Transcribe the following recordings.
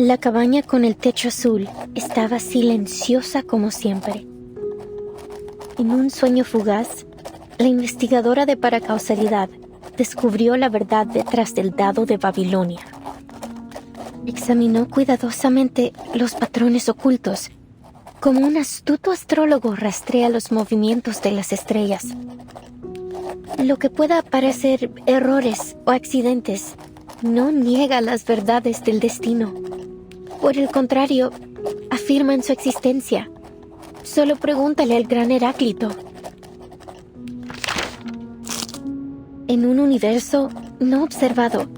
La cabaña con el techo azul estaba silenciosa como siempre. En un sueño fugaz, la investigadora de paracausalidad descubrió la verdad detrás del dado de Babilonia. Examinó cuidadosamente los patrones ocultos, como un astuto astrólogo rastrea los movimientos de las estrellas. Lo que pueda parecer errores o accidentes no niega las verdades del destino. Por el contrario, afirman su existencia. Solo pregúntale al gran Heráclito. En un universo no observado,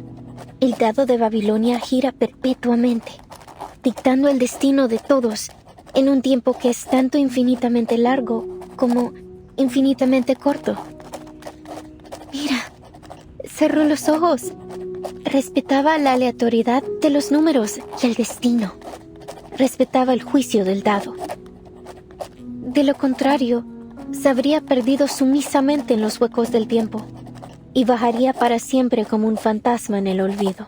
el dado de Babilonia gira perpetuamente, dictando el destino de todos en un tiempo que es tanto infinitamente largo como infinitamente corto. Mira, cerró los ojos. Respetaba la aleatoriedad de los números y el destino. Respetaba el juicio del dado. De lo contrario, se habría perdido sumisamente en los huecos del tiempo y bajaría para siempre como un fantasma en el olvido.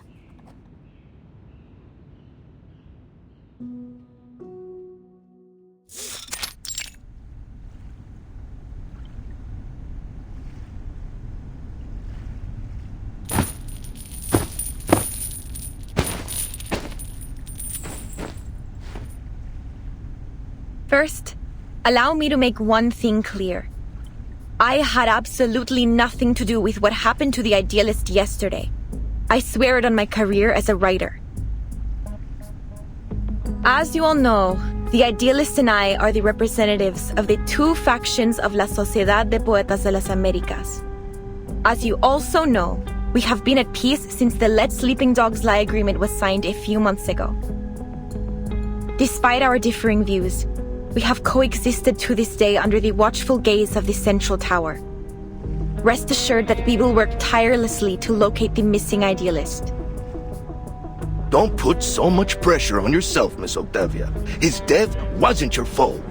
First, allow me to make one thing clear. I had absolutely nothing to do with what happened to the idealist yesterday. I swear it on my career as a writer. As you all know, the idealist and I are the representatives of the two factions of La Sociedad de Poetas de las Américas. As you also know, we have been at peace since the Let Sleeping Dogs Lie agreement was signed a few months ago. Despite our differing views, we have coexisted to this day under the watchful gaze of the Central Tower. Rest assured that we will work tirelessly to locate the missing idealist. Don't put so much pressure on yourself, Miss Octavia. His death wasn't your fault.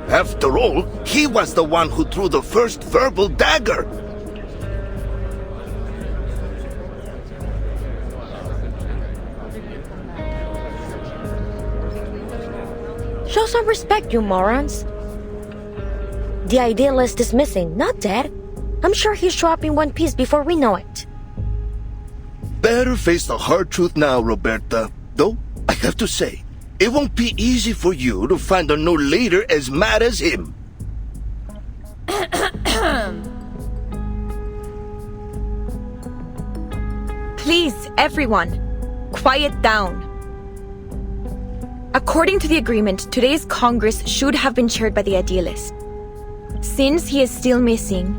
After all, he was the one who threw the first verbal dagger. Show some respect, you morons. The idealist is missing, not dead. I'm sure he'll show up in one piece before we know it. Better face the hard truth now, Roberta. Though, I have to say, it won't be easy for you to find a no later as mad as him. Please, everyone, quiet down. According to the agreement, today's Congress should have been chaired by the idealist. Since he is still missing,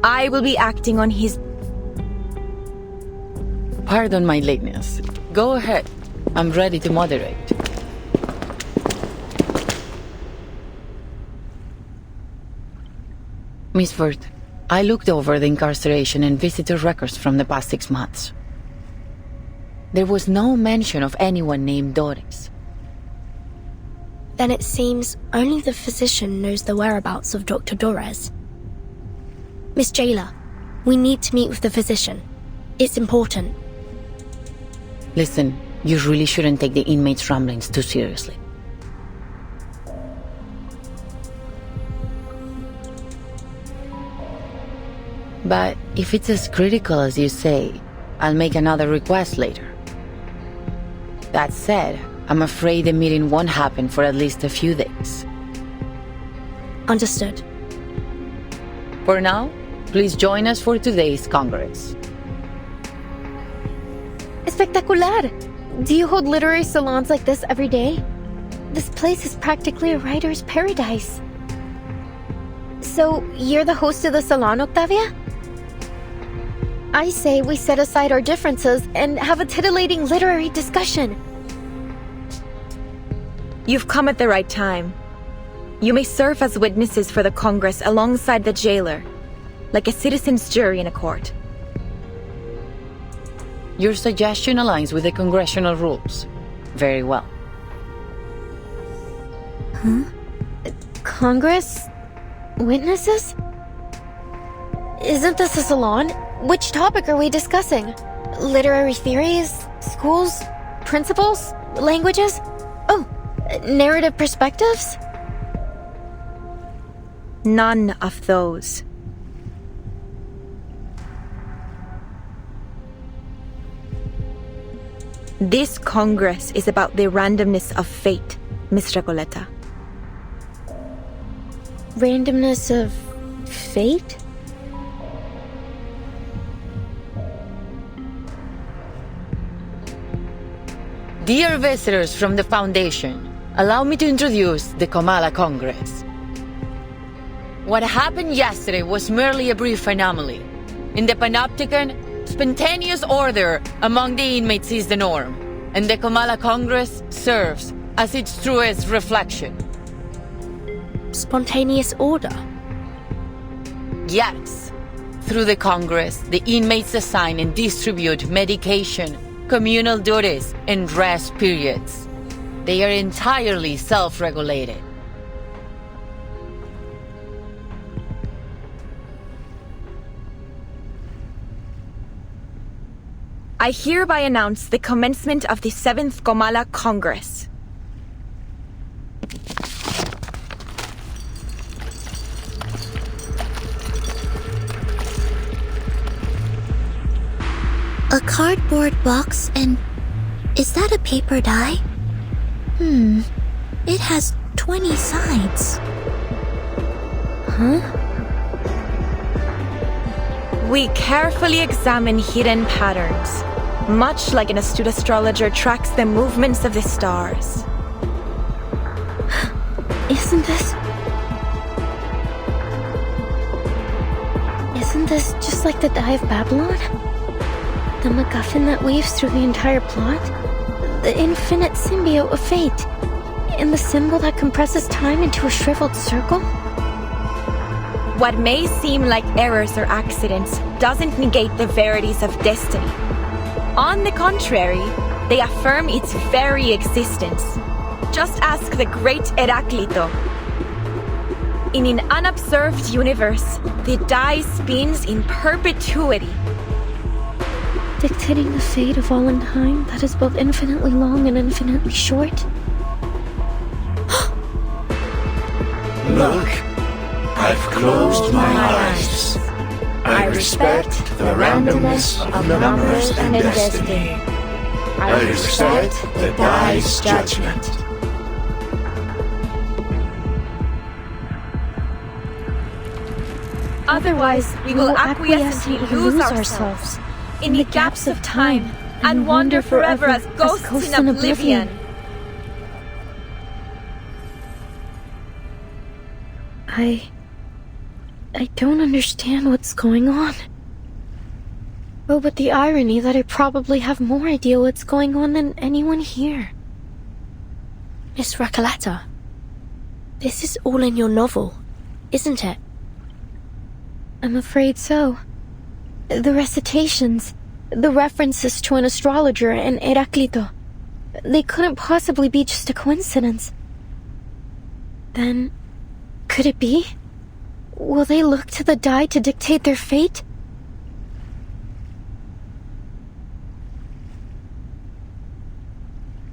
I will be acting on his... Pardon my lateness. Go ahead. I'm ready to moderate. Miss Ford, I looked over the incarceration and visitor records from the past 6 months. There was no mention of anyone named Doris. Then it seems only the physician knows the whereabouts of Dr. Dorez. Miss Jailer, we need to meet with the physician. It's important. Listen, you really shouldn't take the inmates' ramblings too seriously. But if it's as critical as you say, I'll make another request later. That said, I'm afraid the meeting won't happen for at least a few days. Understood. For now, please join us for today's Congress. Espectacular! Do you hold literary salons like this every day? This place is practically a writer's paradise. So, you're the host of the salon, Octavia? I say we set aside our differences and have a titillating literary discussion. You've come at the right time. You may serve as witnesses for the Congress alongside the jailer, like a citizen's jury in a court. Your suggestion aligns with the congressional rules. Very well. Huh? Congress? Witnesses? Isn't this a salon? Which topic are we discussing? Literary theories? Schools? Principles? Languages? Oh, narrative perspectives? None of those. This Congress is about the randomness of fate, Miss Recoleta. Randomness of fate? Dear visitors from the Foundation, allow me to introduce the Kamala Congress. What happened yesterday was merely a brief anomaly. In the Panopticon, spontaneous order among the inmates is the norm, and the Kamala Congress serves as its truest reflection. Spontaneous order? Yes. Through the Congress, the inmates assign and distribute medication, communal duties, and rest periods. They are entirely self-regulated. I hereby announce the commencement of the 7th Kamala Congress. A cardboard box and... is that a paper die? It has 20 sides. Huh? We carefully examine hidden patterns, much like an astute astrologer tracks the movements of the stars. Isn't this just like the Die of Babylon? The MacGuffin that weaves through the entire plot? The infinite symbiote of fate? And the symbol that compresses time into a shriveled circle? What may seem like errors or accidents doesn't negate the verities of destiny. On the contrary, they affirm its very existence. Just ask the great Heráclito. In an unobserved universe, the die spins in perpetuity, Dictating the fate of all in time that is both infinitely long and infinitely short? Look, I've closed my eyes. I respect the randomness of numbers and destiny. I respect the die's judgment. Otherwise, we will acquiesce and lose ourselves in the gaps of time and wander forever as ghosts in oblivion. I don't understand what's going on. Oh, but the irony that I probably have more idea what's going on than anyone here. Miss Recoleta, this is all in your novel, isn't it? I'm afraid so. The recitations, the references to an astrologer and Heráclito, they couldn't possibly be just a coincidence. Then, could it be? Will they look to the die to dictate their fate?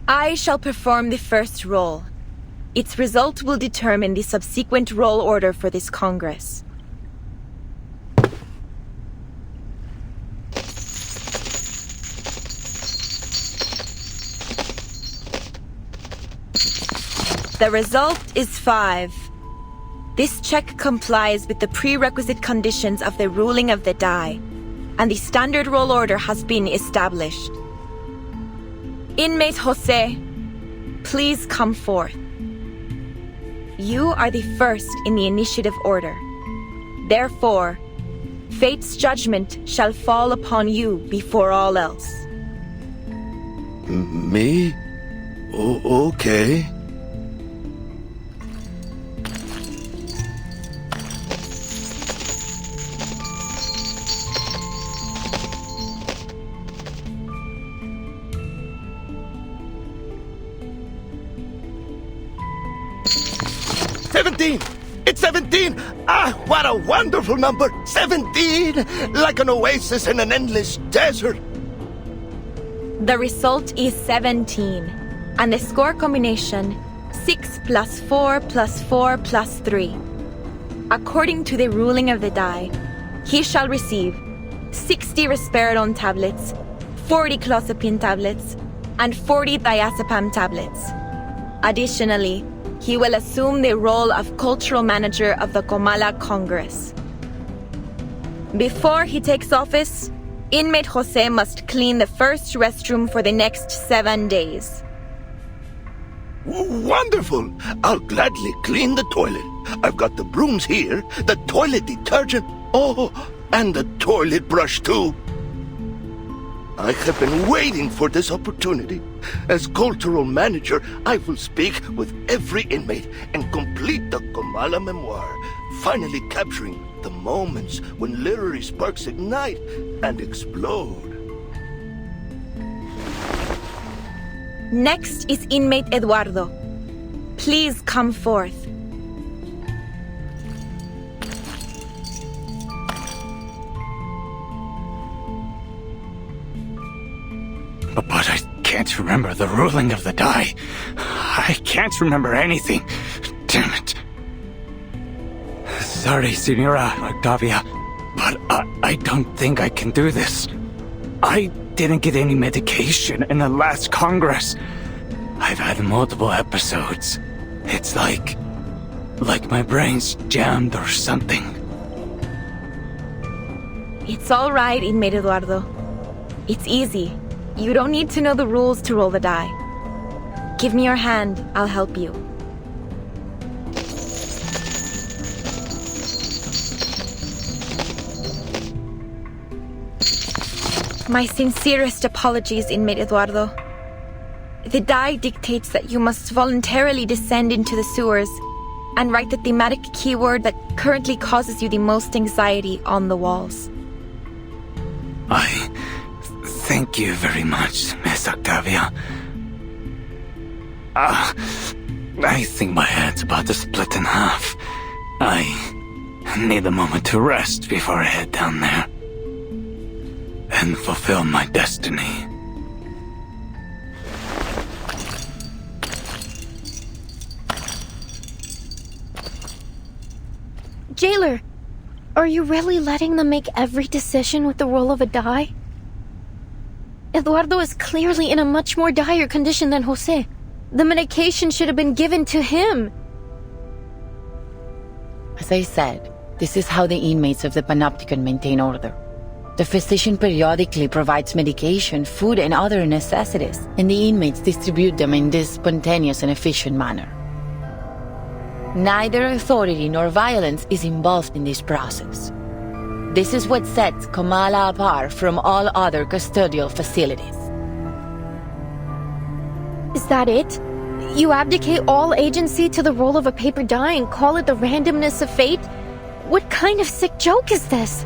I shall perform the first roll. Its result will determine the subsequent roll order for this Congress. The result is 5. This check complies with the prerequisite conditions of the ruling of the die, and the standard roll order has been established. Inmate Jose, please come forth. You are the first in the initiative order. Therefore, fate's judgment shall fall upon you before all else. Me? Okay. It's 17! Ah, what a wonderful number! 17! Like an oasis in an endless desert. The result is 17, and the score combination 6 plus 4 plus 4 plus 3. According to the ruling of the die, he shall receive 60 risperidone tablets, 40 clozapine tablets, and 40 diazepam tablets. Additionally, he will assume the role of cultural manager of the Comala Congress. Before he takes office, inmate Jose must clean the first restroom for the next 7 days. Wonderful! I'll gladly clean the toilet. I've got the brooms here, the toilet detergent, and the toilet brush too. I have been waiting for this opportunity. As cultural manager, I will speak with every inmate and complete the Comala memoir, finally capturing the moments when literary sparks ignite and explode. Next is inmate Eduardo. Please come forth. But I can't remember the ruling of the die. I can't remember anything. Damn it. Sorry, Senora Octavia, but I don't think I can do this. I didn't get any medication in the last Congress. I've had multiple episodes. It's like my brain's jammed or something. It's all right, inmate Eduardo. It's easy. You don't need to know the rules to roll the die. Give me your hand, I'll help you. My sincerest apologies, inmate Eduardo. The die dictates that you must voluntarily descend into the sewers and write the thematic keyword that currently causes you the most anxiety on the walls. Thank you very much, Miss Octavia. I think my head's about to split in half. I need a moment to rest before I head down there and fulfill my destiny. Jailer, are you really letting them make every decision with the roll of a die? Eduardo is clearly in a much more dire condition than Jose. The medication should have been given to him. As I said, this is how the inmates of the Panopticon maintain order. The physician periodically provides medication, food, and other necessities, and the inmates distribute them in this spontaneous and efficient manner. Neither authority nor violence is involved in this process. This is what sets Comala apart from all other custodial facilities. Is that it? You abdicate all agency to the roll of a paper die and call it the randomness of fate? What kind of sick joke is this?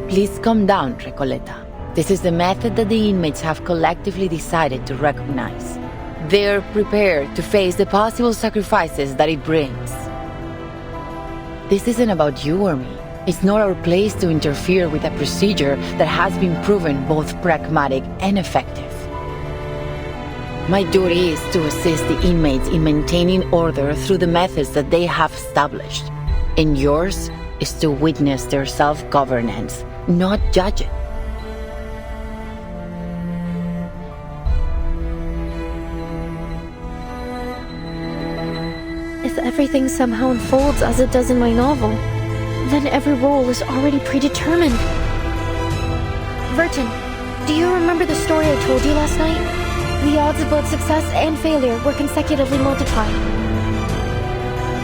Please calm down, Recoleta. This is the method that the inmates have collectively decided to recognize. They're prepared to face the possible sacrifices that it brings. This isn't about you or me. It's not our place to interfere with a procedure that has been proven both pragmatic and effective. My duty is to assist the inmates in maintaining order through the methods that they have established. And yours is to witness their self-governance, not judge it. If everything somehow unfolds as it does in my novel, then every role is already predetermined. Verton, do you remember the story I told you last night? The odds of both success and failure were consecutively multiplied.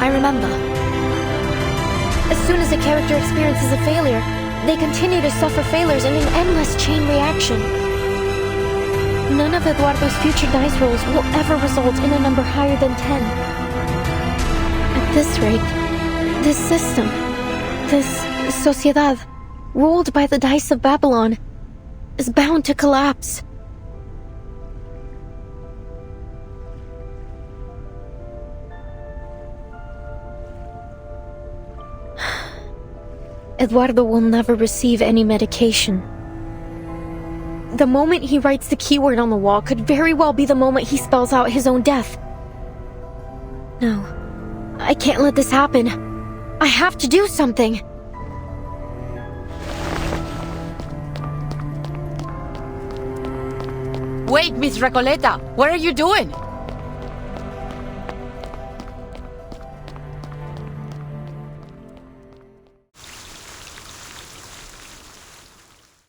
I remember. As soon as a character experiences a failure, they continue to suffer failures in an endless chain reaction. None of Eduardo's future dice rolls will ever result in a number higher than 10. At this rate, this system, this sociedad, ruled by the dice of Babylon, is bound to collapse. Eduardo will never receive any medication. The moment he writes the keyword on the wall could very well be the moment he spells out his own death. No, I can't let this happen. I have to do something. Wait, Miss Recoleta, what are you doing?